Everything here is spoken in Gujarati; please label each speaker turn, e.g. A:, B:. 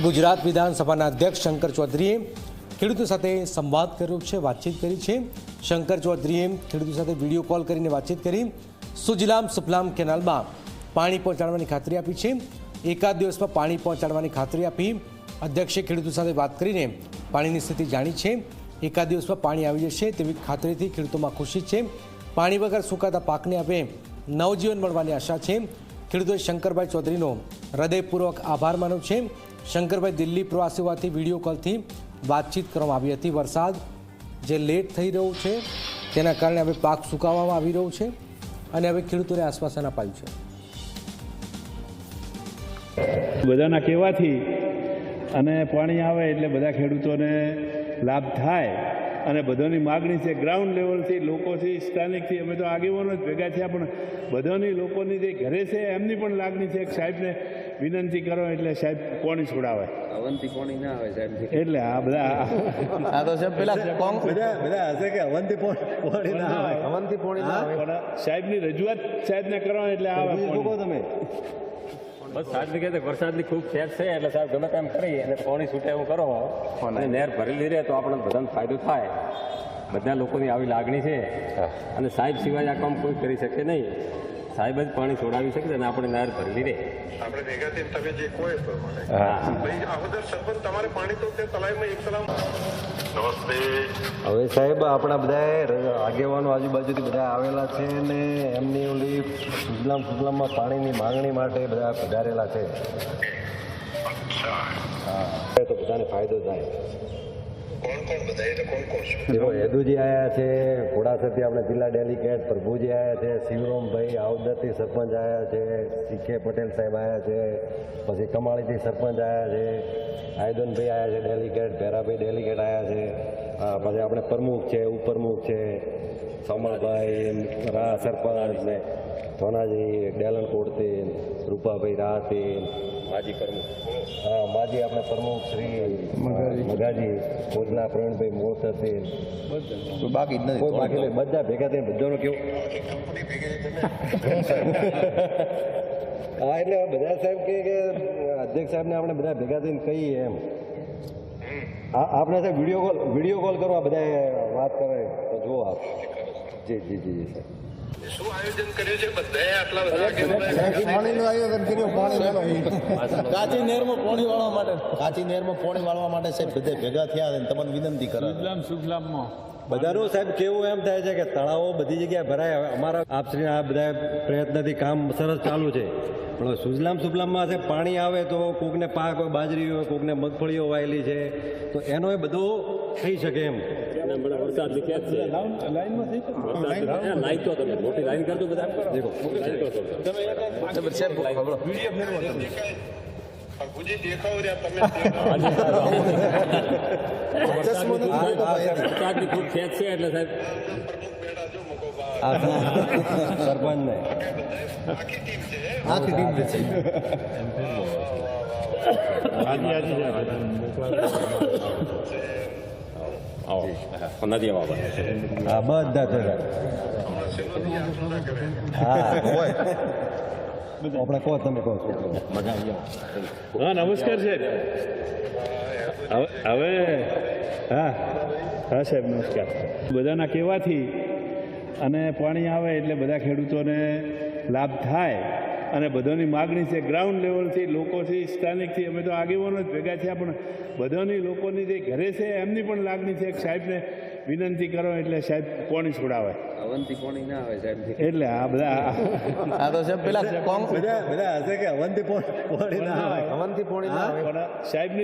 A: ગુજરાત વિધાનસભાના અધ્યક્ષ શંકર ચૌધરીએ ખેડૂતો સાથે સંવાદ કર્યો છે, વાતચીત કરી છે। શંકર ચૌધરીએ ખેડૂતો સાથે વિડીયો કોલ કરીને વાતચીત કરી। સુજલામ સુફલામ કેનાલમાં પાણી પહોંચાડવાની ખાતરી આપી છે। એકાદ દિવસમાં પાણી પહોંચાડવાની ખાતરી આપી। અધ્યક્ષે ખેડૂતો સાથે વાત કરીને પાણીની સ્થિતિ જાણી છે। એકાદ દિવસમાં પાણી આવી જશે તેવી ખાતરીથી ખેડૂતોમાં ખુશી છે। પાણી વગર સુકાતા પાકને હવે નવજીવન મળવાની આશા છે। ખેડૂતોએ શંકરભાઈ ચૌધરીનો હૃદયપૂર્વક આભાર માન્યો છે। શંકરભાઈ દિલ્હી પ્રવાસી હોવાથી વિડીયો કોલથી વાતચીત કરવામાં આવી હતી। વરસાદ જે લેટ થઈ રહ્યો છે તેના કારણે હવે પાક સુકાવવામાં આવી રહ્યો છે અને હવે ખેડૂતોને આશ્વાસન અપાયું છે।
B: બધાના કહેવાથી અને પાણી આવે એટલે બધા ખેડૂતોને લાભ થાય અને બધાની માગણી છે। ગ્રાઉન્ડ લેવલથી લોકોથી સ્થાનિકથી અમે તો આગેવાનો જ ભેગા થયા, પણ બધાની લોકોની જે ઘરે છે એમની પણ લાગણી છે કે સાહેબને વિનંતી કરો એટલે સાહેબ પાણી છોડાવે।
C: અવંતી પાણી ના આવે સાહેબ,
B: એટલે આ બધા
C: આ તો સાહેબ પેલા
D: બધા હશે કે અવંતી પાણી ના આવે,
C: અવંતી પાણી ના આવે।
B: પણ સાહેબની રજૂઆત સાહેબને કરો એટલે આવે
D: શું તમે
E: બસ સાહેબને કહે વરસાદની ખૂબ ખેત છે એટલે સાહેબ ગમે તેમ કરી અને પાણી છૂટે એવું કરો અને નહેર ભરેલી રહે તો આપણને બધાને ફાયદો થાય। બધા લોકોની આવી લાગણી છે અને સાહેબ સિવાય આ કામ કોઈ કરી શકે નહીં। સાહેબ જ પાણી છોડાવી શકે અને આપણે નહેર ભરેલી રહે।
F: આપણે ભેગા થઈને તમે જે કહો એ પ્રમાણે ભાઈ આહોદર સરપંચ તમારે પાણી તો તે તલાઈમાં એક તલાવ। નમસ્તે।
D: હવે સાહેબ આપણા બધા આગેવાનો આજુબાજુથી બધા આવેલા છે ને એમની ઓલી સુજલામમાં પાણીની માંગણી માટે બધા પધારેલા છે। હા, તો બધાને ફાયદો થાય।
F: કોણ કોણ બધા એટલે કોણ કોણ છે?
D: એવો યદુજી આવ્યા છે, ઘોડાસરથી આપણે જિલ્લા ડેલિગેટ પ્રભુજી આવ્યા છે, શિવરામભાઈ આવદરથી સરપંચ આવ્યા છે, સીકે પટેલ સાહેબ આવ્યા છે, પછી કમાળીથી સરપંચ આવ્યા છે, આયદનભાઈ આવ્યા છે ડેલિગેટ, ભેરાભાઈ ડેલિગેટ આવ્યા છે, પછી આપણે પ્રમુખ છે, ઉપપ્રમુખ છે, સમરભાઈ રા સરપંચ ને ધોનાજી ડેલનકોટથી, રૂપાભાઈ રાહથી,
E: માજી પ્રમુખ,
D: હા માજી આપણે પ્રમુખ શ્રી મગાજી, કોટલા પ્રવીણભાઈ મોરસરથી,
C: બાકી જ નથી,
D: કોઈ બાકી નહીં, બધા ભેગા થઈને બધાનો કેવું હા એટલે બધા સાહેબ કે અધ્યક્ષ સાહેબને આપણે બધા ભેગા થઈને કહીએ એમ। આપણે સાહેબ વિડીયો કોલ કરો, આ બધા વાત કરે તો જુઓ આપ। જી જી જી જી સાહેબ,
F: શું આયોજન કર્યું છે બધાએ આટલા બધા
C: પાણીનું આયોજન કર્યું। કાચી નહેરમાં પાણી વાળવા માટે, કાચી નહેરમાં પાણી વાળવા માટે સાહેબ બધા ભેગા થયા અને તમને વિનંતી કરે।
B: સુજલામમાં
D: બધાનું સાહેબ કેવું એમ થાય છે કે તળાવો બધી જગ્યાએ ભરાય। અમારા આપશ્રીના આ બધા પ્રયત્નથી કામ સરસ ચાલુ છે, પણ સુજલામમાં છે પાણી આવે તો કોકને પાક હોય, બાજરી હોય, કોકને મગફળીઓ વાયેલી છે, તો એનો એ બધું થઈ શકે એમ।
E: વરસાદની ખેત છે લાઈનમાં લાઈન તો તમે મોટી લાઈન કરજો બધા દેખો
F: ભુજી દેખાવ રહ્યા તમે
E: વરસાદની ખૂબ ખેત છે એટલે સાહેબ
F: પ્રમુખ બેઠા છો મકોબા
D: સરપંચ ને
F: આખી ટીમ છે।
C: આખી ટીમ છે
E: નથી આવવા
D: હા બધા થયા। હા હોય આપણે કહો, તમે કહો છો।
B: હા નમસ્કાર સાહેબ। હવે હા હા સાહેબ નમસ્કાર। બધાના કહેવાથી અને પાણી આવે એટલે બધા ખેડૂતોને લાભ થાય અને બધાની માગણી છે। ગ્રાઉન્ડ લેવલથી લોકોથી સ્થાનિકથી અમે તો આગેવાનો જ ભેગા થયા, પણ બધાની લોકોની જે ઘરે છે એમની પણ લાગણી છે કે સાહેબને વિનંતી કરો એટલે સાહેબ પાણી છોડાવે।
C: અવંતી પાણી ના આવે સાહેબ,
B: એટલે આ બધા
C: આ તો સાહેબ પેલા
D: બધા હશે કે અવંતી પાણી ના આવે,
C: અવંતી પાણી ના આવે।
B: સાહેબની